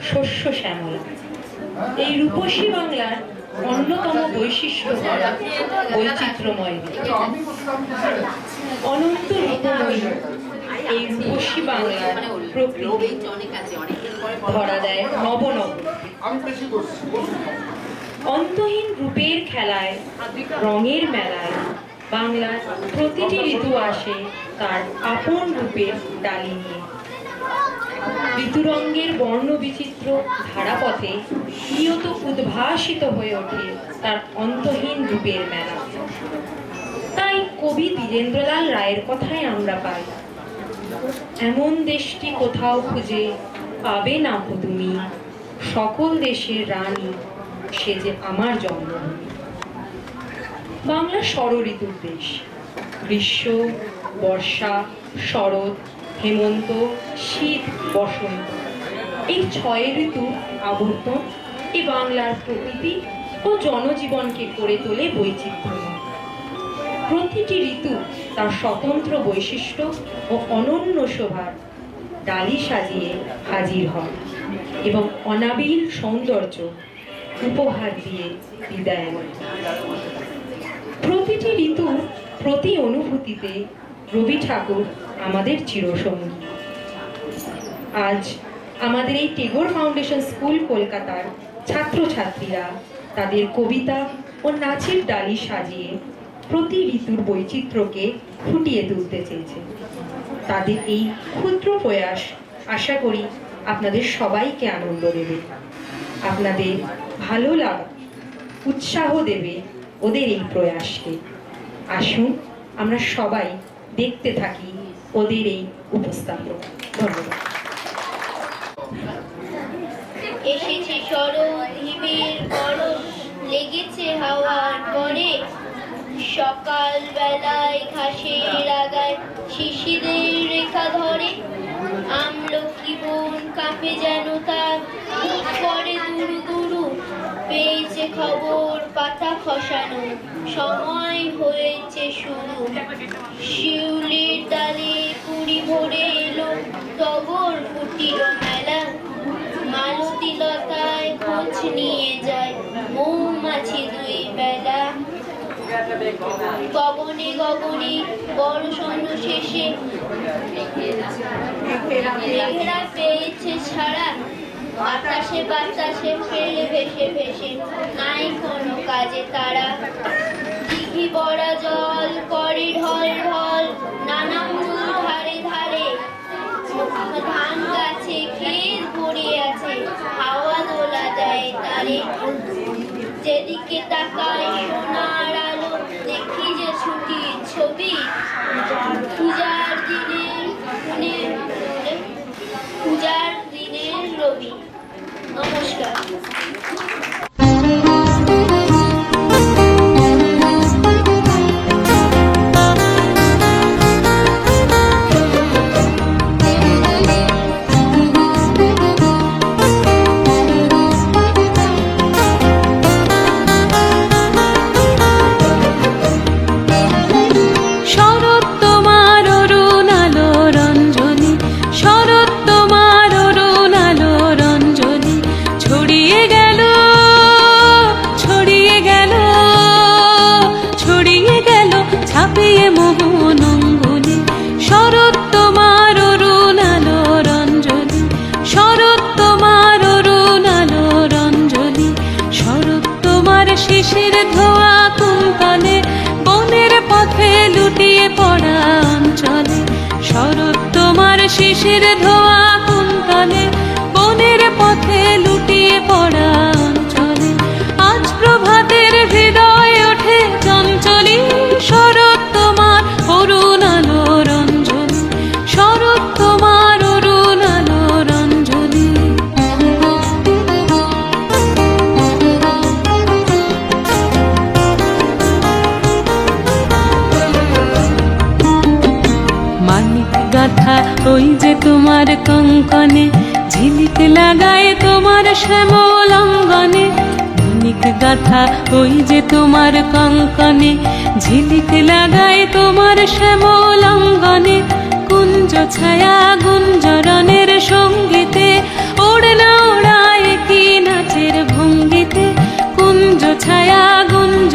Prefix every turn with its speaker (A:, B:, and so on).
A: শস্য শ্যামলা এই রূপসী বাংলার অন্যতম বৈশিষ্ট্য বৈচিত্র্যময় অনন্ত রূপময়ী এই রূপসী বাংলার প্রকৃতি ধরা দেয় নবনব অন্তহীন রূপের খেলায় রঙের মেলায় বাংলার প্রতিটি ঋতু আসে তার আপন রূপের ডালি নিয়ে। ঋতুরঙ্গের বর্ণ বিচিত্র ধারাপথে নিয়ত উদ্ভাসিত হয়ে ওঠে তার অন্তহীন রূপের মেলা। তাই কবি দ্বিজেন্দ্রলাল রায়ের কথাই আমরা পাই, এমন দেশটি কোথাও খুঁজে পাবে না তুমি, সকল দেশের রানী সে যে আমার জন্মভূমি। বাংলা ষড় ঋতুর দেশ। গ্রীষ্ম, বর্ষা, শরৎ, হেমন্ত, শীত, বসন্ত, এই 6 ঋতু আবর্তন এই বাংলার প্রকৃতি ও জনজীবনকে করে তোলে বৈচিত্র্যময়। প্রতিটি ঋতু তার স্বতন্ত্র বৈশিষ্ট্য ও অনন্য শোভার ডালি সাজিয়ে হাজির হয় এবং অনাবিল সৌন্দর্য উপহার দিয়ে বিদায় নেয়। প্রতিটি ঋতুর প্রতি অনুভূতিতে রবি ঠাকুর আমাদের চিরসঙ্গী। আজ আমাদের এই টেগোর ফাউন্ডেশন স্কুল কলকাতার ছাত্রছাত্রীরা তাদের কবিতা ও নাচের ডালি সাজিয়ে প্রতি ঋতুর বৈচিত্র্যকে ফুটিয়ে তুলতে চেয়েছে। তাদের এই ক্ষুদ্র প্রয়াস আশা করি আপনাদের সবাইকে আনন্দ দেবে, আপনাদের ভালো লাগা, উৎসাহ দেবে ওদের এই প্রয়াসকে। আসুন আমরা সবাই দেখতে থাকি ওদের এই উপস্থাপন। ধন্যবাদ।
B: এসেছে শরৎ, হিমের গরম লেগেছে হাওয়ার পরে, সকাল বেলায় ঘাসের আগায় শিশিরের রেখা ধরে, আমলকি বন কাঁপে যেন তার করে দুরু দুরু, পেয়েছে খবর পাতা খসানো, সময় হয়েছে শুরু। শিউলির ডালে কুড়ি ভরে এলো, টগর ফুটিল মেলা, মালতী লতায় খোঁজ নিয়ে যায় মৌমাছি 2 বেলা। গগনে গগনে বর্ষণ শেষে মেঘেরা পেয়েছে ছাড়া, বাতাসে বাতাসে ফেলে ভেসে ভেসে নাই কোনো কাজে তারা। দিঘি ভরা জল করে ঢল ঢল নানা মূল ধারে ধারে, ধান গাছে ক্ষেত ভরে আছে হাওয়া দোলা দেয় তারে। যেদিকে তাকায় সোনার আলো দেখি যে ছুটির ছবি, পূজার দিনের রবি। নমস্কার।
C: শিশির ধোয়া কুন্তলে বনের পথে লুটিয়ে পড়া অঞ্চলে, শরৎ তোমার শিশির ধোয়া কুন্তলে বনের পথে লুটিয়ে পড়া অঞ্চলে। আজ প্রভাতের হৃদয় ওঠে চঞ্চলী, শরৎ তোমার অরুণ আলো রঞ্জনী, শরৎ তোমার অরুণ আলো রঞ্জনী। গাথা ওই যে তোমার কঙ্কনে, ঝিলিক লাগায় তোমার শ্যামল অঙ্গনে। মানিক গাথা ওই যে তোমার কঙ্কনে, ঝিলিক লাগায় তোমার শ্যামল অঙ্গনে। কুঞ্জ ছায়া গুঞ্জরণের সঙ্গীতে ওড়না ওড়ায় কি নাচের ভঙ্গিতে, কুঞ্জ ছায়া গুঞ্জ